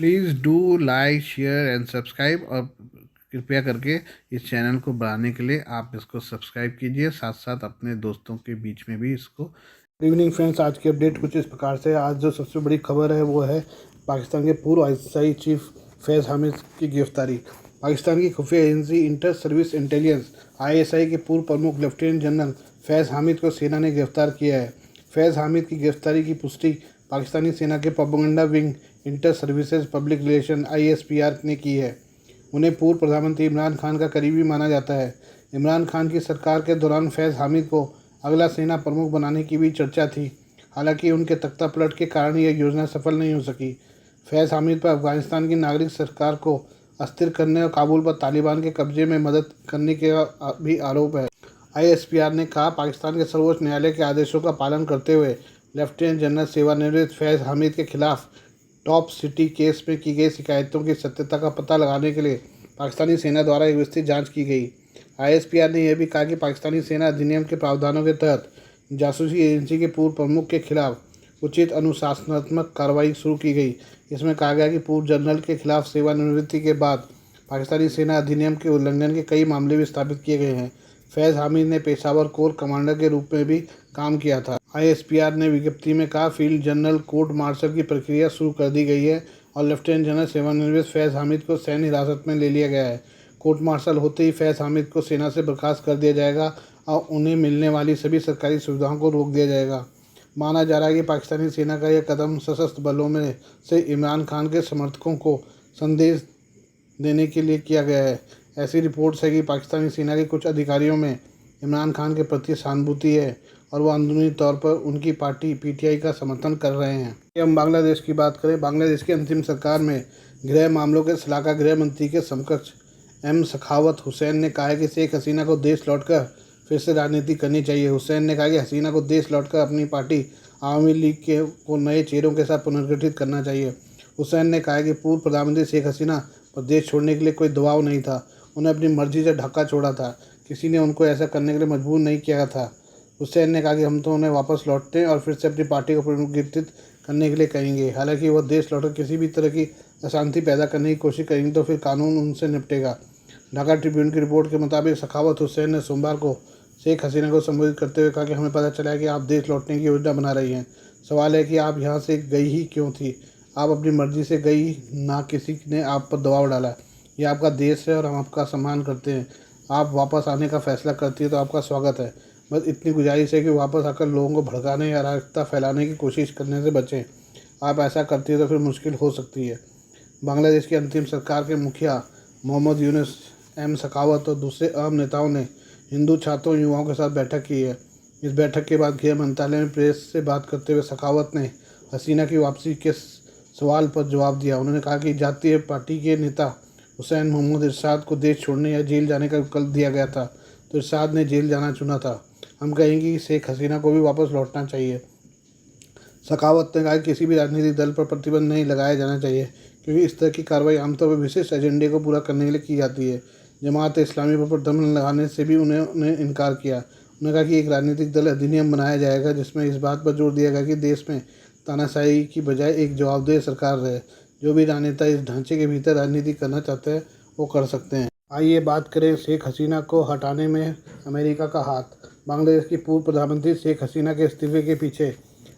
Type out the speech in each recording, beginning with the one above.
Please do like share and subscribe, और कृपया करके इस चैनल को बढ़ाने के लिए आप इसको सब्सक्राइब कीजिए, साथ साथ अपने दोस्तों के बीच में भी इसको। गुड इवनिंग फ्रेंड्स, आज की अपडेट कुछ इस प्रकार से। आज जो सबसे बड़ी खबर है वो है पाकिस्तान के पूर्व आईएसआई चीफ फैज़ हामिद की गिरफ्तारी। पाकिस्तान की खुफिया agency inter service intelligence ISI के पूर्व प्रमुख लेफ्टिनेंट जनरल फैज़ हामिद को सेना ने गिरफ्तार किया है। फैज़ हामिद की गिरफ्तारी की पुष्टि पाकिस्तानी सेना के propaganda wing inter services public relation ISPR ने की है। उन्हें पूर्व प्रधानमंत्री इमरान खान का करीबी माना जाता है। इमरान खान की सरकार के दौरान फैज़ हामिद को अगला सेना प्रमुख बनाने की भी चर्चा थी। हालांकि उनके तख्ता पलट के कारण यह योजना सफल नहीं हो सकी। फैज़ हामिद पर अफगानिस्तान की नागरिक सरकार को अस्थिर करने और काबुल पर तालिबान के कब्जे में मदद करने के भी आरोप है। ISPR ने कहा, पाकिस्तान के सर्वोच्च न्यायालय के आदेशों का पालन करते हुए लेफ्टिनेंट जनरल सेवानिवृत्त फैज़ हामिद के खिलाफ टॉप सिटी केस में की गई शिकायतों की सत्यता का पता लगाने के लिए पाकिस्तानी सेना द्वारा एक विस्तृत जांच की गई। ISPR ने यह भी कहा कि पाकिस्तानी सेना अधिनियम के प्रावधानों के तहत जासूसी एजेंसी के पूर्व प्रमुख के खिलाफ उचित अनुशासनात्मक कार्रवाई शुरू की गई। इसमें कहा गया कि पूर्व जनरल के खिलाफ सेवानिवृत्ति के बाद पाकिस्तानी सेना अधिनियम के उल्लंघन के कई मामले भी स्थापित किए गए हैं। फैज़ हामिद ने पेशावर कोर कमांडर के रूप में भी काम किया था। ISPR ने विज्ञप्ति में कहा, फील्ड जनरल कोर्ट मार्शल की प्रक्रिया शुरू कर दी गई है और लेफ्टिनेंट जनरल सेवानिवृत्त फैज़ हामिद को सैन्य हिरासत में ले लिया गया है। कोर्ट मार्शल होते ही फैज़ हामिद को सेना से बर्खास्त कर दिया जाएगा और उन्हें मिलने वाली सभी सरकारी सुविधाओं को रोक दिया जाएगा। माना जा रहा है कि पाकिस्तानी सेना का यह कदम सशस्त्र बलों में से इमरान खान के समर्थकों को संदेश देने के लिए किया गया है। ऐसी रिपोर्ट्स है कि पाकिस्तानी सेना के कुछ अधिकारियों में इमरान खान के प्रति सहानुभूति है और वह अंदरूनी तौर पर उनकी पार्टी PTI का समर्थन कर रहे हैं। हम बांग्लादेश की बात करें। बांग्लादेश की अंतिम सरकार में गृह मामलों के सलाहकार गृह मंत्री के समकक्ष सखावत हुसैन ने कहा है कि शेख हसीना को देश लौटकर फिर से राजनीति करनी चाहिए। हुसैन ने कहा कि हसीना को देश लौटकर अपनी पार्टी आवामी लीग को नए चेहरों के साथ पुनर्गठित करना चाहिए। हुसैन ने कहा कि पूर्व प्रधानमंत्री शेख हसीना पर देश छोड़ने के लिए कोई दबाव नहीं था। उन्हें अपनी मर्जी से ढाका छोड़ा था, किसी ने उनको ऐसा करने के लिए मजबूर नहीं किया था। हुसैन ने कहा कि हम तो उन्हें वापस लौटते हैं और फिर से अपनी पार्टी को पुनर्गठित करने के लिए कहेंगे। हालांकि वह देश लौटकर किसी भी तरह की अशांति पैदा करने की कोशिश करेंगे तो फिर कानून उनसे निपटेगा। ढाका ट्रिब्यून की रिपोर्ट के मुताबिक सखावत हुसैन ने सोमवार को शेख हसीना को संबोधित करते हुए कहा कि हमें पता चला है कि आप देश लौटने की योजना बना रही हैं। सवाल है कि आप यहाँ से गई ही क्यों थी? आप अपनी मर्जी से गई, ना किसी ने आप पर दबाव डाला। ये आपका देश है और हम आपका सम्मान करते हैं। आप वापस आने का फैसला करती है तो आपका स्वागत है। बस इतनी गुजारिश है कि वापस आकर लोगों को भड़काने या अराजकता फैलाने की कोशिश करने से बचें। आप ऐसा करती है तो फिर मुश्किल हो सकती है। बांग्लादेश की अंतिम सरकार के मुखिया मोहम्मद यूनुस सखावत और दूसरे अहम नेताओं ने हिंदू छात्रों युवाओं के साथ बैठक की है। इस बैठक के बाद गृह मंत्रालय में प्रेस से बात करते हुए सखावत ने हसीना की वापसी के सवाल पर जवाब दिया। उन्होंने कहा कि जातीय पार्टी के नेता हुसैन मोहम्मद इरशाद को देश छोड़ने या जेल जाने का विकल्प दिया गया था तो इरशाद ने जेल जाना चुना था। हम कहेंगे कि शेख हसीना को भी वापस लौटना चाहिए। सखावत ने कहा कि किसी भी राजनीतिक दल पर प्रतिबंध नहीं लगाया जाना चाहिए, क्योंकि इस तरह की कार्रवाई आमतौर पर विशेष एजेंडे को पूरा करने के लिए की जाती है। जमात इस्लामी पर प्रतिबंध लगाने से भी उन्होंने इनकार किया। उन्होंने कहा कि एक राजनीतिक दल अधिनियम बनाया जाएगा जिसमें इस बात पर जोर दिया गया कि देश में तानाशाही की बजाय एक जवाबदेह सरकार रहे। जो भी राजनेता इस ढांचे के भीतर राजनीति करना चाहते हैं वो कर सकते हैं। आइए बात करें शेख हसीना को हटाने में अमेरिका का हाथ। बांग्लादेश की पूर्व प्रधानमंत्री शेख हसीना के इस्तीफे के पीछे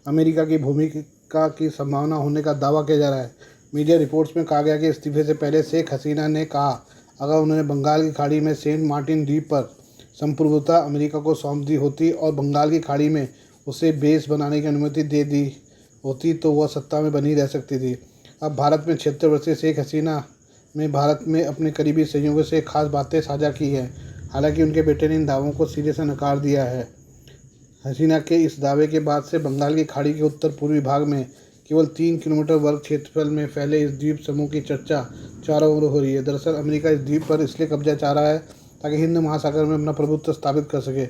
अमेरिका की भूमिका की संभावना होने का दावा किया जा रहा है। मीडिया रिपोर्ट्स में कहा गया कि इस्तीफे से पहले शेख हसीना ने कहा अगर उन्होंने बंगाल की खाड़ी में सेंट मार्टिन द्वीप पर संप्रभुता अमेरिका को सौंप दी होती और बंगाल की खाड़ी में उसे बेस बनाने की अनुमति दे दी होती तो वह सत्ता में बनी रह सकती थी। अब भारत में 76 वर्षीय शेख हसीना में भारत में अपने करीबी सहयोगियों से खास बातें साझा की हैं। हालांकि उनके बेटे ने इन दावों को सिरे से नकार दिया है। हसीना के इस दावे के बाद से बंगाल की खाड़ी के उत्तर पूर्वी भाग में केवल 3 किलोमीटर वर्ग क्षेत्रफल में फैले इस द्वीप समूह की चर्चा चारों ओर हो रही है। दरअसल अमेरिका इस द्वीप पर इसलिए कब्जा चाह रहा है ताकि हिंद महासागर में अपना प्रभुत्व स्थापित कर सके।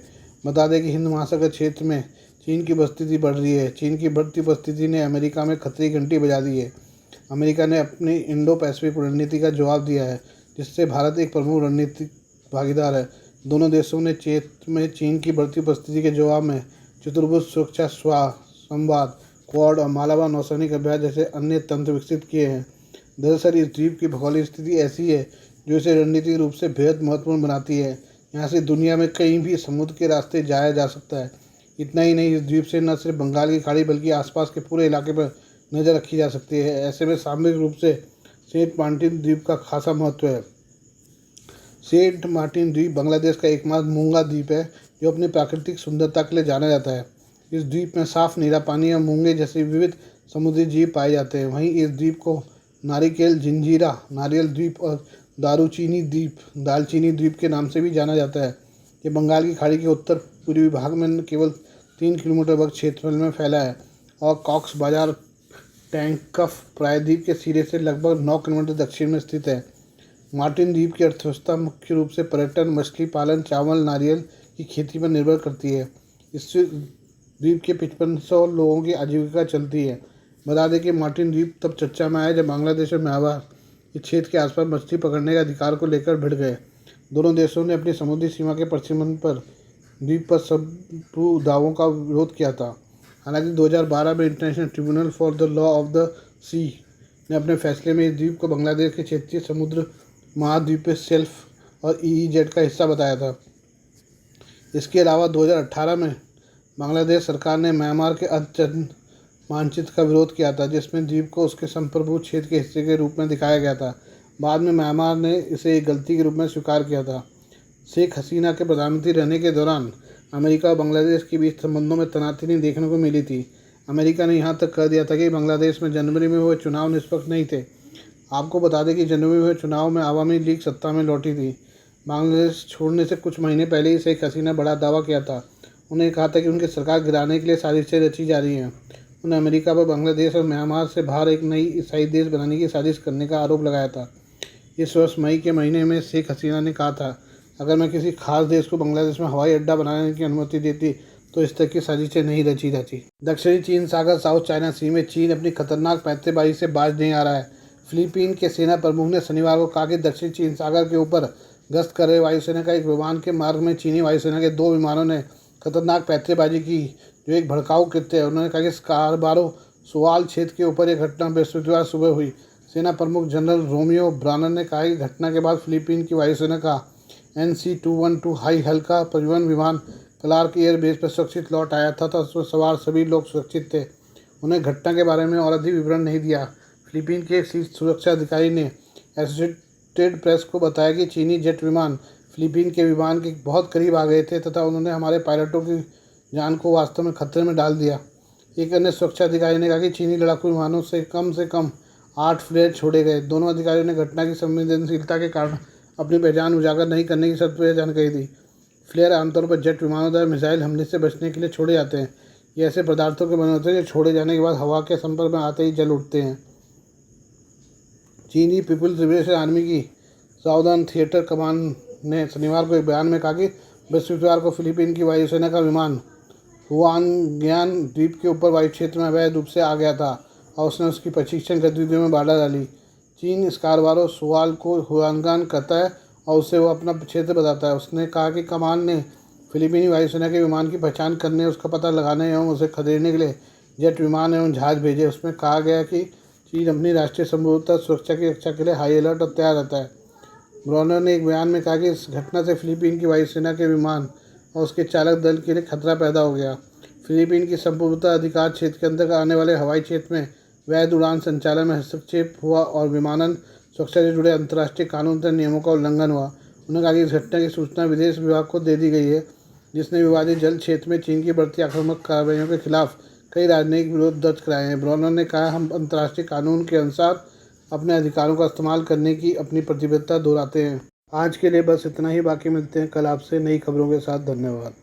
बता दें कि हिंद महासागर क्षेत्र में चीन की उपस्थिति बढ़ रही है। चीन की बढ़ती उपस्थिति ने अमेरिका में खतरे की घंटी बजा दी है। अमेरिका ने अपनी इंडो पैसिफिक रणनीति का जवाब दिया है, जिससे भारत एक प्रमुख रणनीतिक भागीदार है। दोनों देशों ने क्षेत्र में चीन की बढ़ती उपस्थिति के जवाब में चतुर्भुज सुरक्षा संवाद, क्वाड और मालाबार नौसैनिक अभ्यास जैसे अन्य तंत्र विकसित किए हैं। दरअसल इस द्वीप की भौगोलिक स्थिति ऐसी है जो इसे रणनीतिक रूप से बेहद महत्वपूर्ण बनाती है। यहाँ से दुनिया में कहीं भी समुद्र के रास्ते जाया जा सकता है। इतना ही नहीं, इस द्वीप से न सिर्फ बंगाल की खाड़ी बल्कि आसपास के पूरे इलाके पर नज़र रखी जा सकती है। ऐसे में सामूहिक रूप से सेंट मार्टिन द्वीप का खासा महत्व है। सेंट मार्टिन द्वीप बांग्लादेश का एकमात्र मूंगा द्वीप है जो अपनी प्राकृतिक सुंदरता के लिए जाना जाता है। इस द्वीप में साफ नीला पानी और मूंगे जैसे विविध समुद्री जीव पाए जाते हैं। वहीं इस द्वीप को नारिकेल जंजीरा नारियल द्वीप और दालचीनी द्वीप के नाम से भी जाना जाता है। ये बंगाल की खाड़ी के उत्तर पूर्वी भाग में केवल 3 किलोमीटर वर्ग क्षेत्रफल में फैला है और कॉक्स बाजार टैंकफ प्रायद्वीप के सिरे से लगभग 9 किलोमीटर दक्षिण में स्थित है। मार्टिन द्वीप की अर्थव्यवस्था मुख्य रूप से पर्यटन, मछली पालन, चावल, नारियल की खेती पर निर्भर करती है। इस द्वीप के 5500 लोगों की आजीविका चलती है। बता दें कि मार्टिन द्वीप तब चर्चा में आया जब बांग्लादेश और म्यांमार इस क्षेत्र के आसपास मछली पकड़ने के अधिकार को लेकर भिड़ गए। दोनों देशों ने अपनी समुद्री सीमा के परिसीमन पर द्वीप पर सबू दावों का विरोध किया था। हालांकि 2012 में international tribunal for the law of the sea ने अपने फैसले में इस द्वीप को बांग्लादेश के क्षेत्रीय समुद्र महाद्वीपीय शेल्फ और EEZ का हिस्सा बताया था। इसके अलावा 2018 में बांग्लादेश सरकार ने म्यांमार के अर्धचंद्र मानचित्र का विरोध किया था, जिसमें द्वीप को उसके संप्रभु क्षेत्र के हिस्से के रूप में दिखाया गया था। बाद में म्यांमार ने इसे एक गलती के रूप में स्वीकार किया था। शेख हसीना के प्रधानमंत्री रहने के दौरान अमेरिका और बांग्लादेश के बीच संबंधों में तनातनी देखने को मिली थी। अमेरिका ने यहाँ तक कह दिया था कि बांग्लादेश में जनवरी में हुए चुनाव निष्पक्ष नहीं थे। आपको बता दें कि जनवरी में हुए चुनाव में आवामी लीग सत्ता में लौटी थी। बांग्लादेश छोड़ने से कुछ महीने पहले ही शेख हसीना बड़ा दावा किया था। उन्हें कहा था कि उनकी सरकार गिराने के लिए साजिशें रची जा रही हैं। उन्हें अमेरिका पर बांग्लादेश और म्यांमार से बाहर एक नई ईसाई देश बनाने की साजिश करने का आरोप लगाया था। इस वर्ष मई के महीने में शेख हसीना ने कहा था, अगर मैं किसी खास देश को बांग्लादेश में हवाई अड्डा बनाने की अनुमति देती तो इस तरह की साजिशें नहीं रची जाती। दक्षिणी चीन सागर साउथ चाइना सी में चीन अपनी खतरनाक पैंतरेबाजी से बाज नहीं आ रहा है। फिलीपीन के सेना प्रमुख ने शनिवार को कहा कि दक्षिणी चीन सागर के ऊपर गश्त कर रहे वायुसेना का एक विमान के मार्ग में चीनी वायुसेना के 2 विमानों ने खतरनाक पैंतरेबाजी की, जो एक भड़काऊ कृत्य है। उन्होंने कहा कि स्कारबारो सुआल क्षेत्र के ऊपर यह घटना बृहस्पतिवार सुबह हुई। सेना प्रमुख जनरल रोमियो ब्रानन ने कहा कि घटना के बाद फिलीपीन की वायुसेना का NC-212 हाई हल्का परिवहन विमान क्लार्क एयरबेस पर सुरक्षित लौट आया था, उसमें सवार सभी लोग सुरक्षित थे। उन्हें घटना के बारे में और अधिक विवरण नहीं दिया। फिलीपीन के एक शीर्ष सुरक्षा अधिकारी ने एसोसिएटेड प्रेस को बताया कि चीनी जेट विमान फिलीपीन के विमान के बहुत करीब आ गए थे तथा उन्होंने हमारे पायलटों की जान को वास्तव में खतरे में डाल दिया। एक अन्य सुरक्षा अधिकारी ने कहा कि चीनी लड़ाकू विमानों से कम 8 फ्लेयर छोड़े गए। दोनों अधिकारियों ने घटना की संवेदनशीलता के कारण अपनी पहचान उजागर नहीं करने की शर्त पर जानकारी दी। फ्लेयर आमतौर पर जेट विमानों द्वारा मिसाइल हमले से बचने के लिए छोड़े जाते हैं। ये ऐसे पदार्थों के बने होते हैं जो छोड़े जाने के बाद हवा के संपर्क में आते ही जल उठते हैं। चीनी पीपुल्स लिबरेशन आर्मी की साउदर्न थिएटर कमान ने शनिवार को एक बयान में कहा कि बृहस्पतिवार को फिलीपीन की वायुसेना का विमान हुआंग्यान द्वीप के ऊपर वायु क्षेत्र में अवैध रूप से आ गया था और उसने उसकी प्रशिक्षण गतिविधियों में बाधा डाली। चीन स्कारबारो सुआल को हुआंग्यान कहता है और उसे वो अपना क्षेत्र बताता है। उसने कहा कि कमान ने फिलीपीनी वायुसेना के विमान की पहचान करने, उसका पता लगाने एवं उसे खदेड़ने के लिए जेट विमान एवं जहाज भेजे। उसमें कहा गया कि चीन अपनी राष्ट्रीय संप्रभुता सुरक्षा की रक्षा के लिए हाई अलर्ट और तैयार रहता है। ब्रोनर ने एक बयान में कहा कि इस घटना से फिलीपीन की वायुसेना के विमान और उसके चालक दल के लिए खतरा पैदा हो गया। फिलीपीन की संप्रभुता अधिकार क्षेत्र के अंतर्गत आने वाले हवाई क्षेत्र में वैध उड़ान संचालन में हस्तक्षेप हुआ और विमानन सुरक्षा से जुड़े अंतर्राष्ट्रीय कानून तथा नियमों का उल्लंघन हुआ। उन्होंने कहा कि इस घटना की सूचना विदेश विभाग को दे दी गई है, जिसने विवादित जल क्षेत्र में चीन की बढ़ती आक्रामक कार्रवाइयों के खिलाफ कई राजनयिक विरोध दर्ज कराए हैं। ब्रोनर ने कहा, हम अंतर्राष्ट्रीय कानून के अनुसार अपने अधिकारों का इस्तेमाल करने की अपनी प्रतिबद्धता दोहराते हैं। आज के लिए बस इतना ही। बाकी मिलते हैं कल आपसे नई खबरों के साथ। धन्यवाद।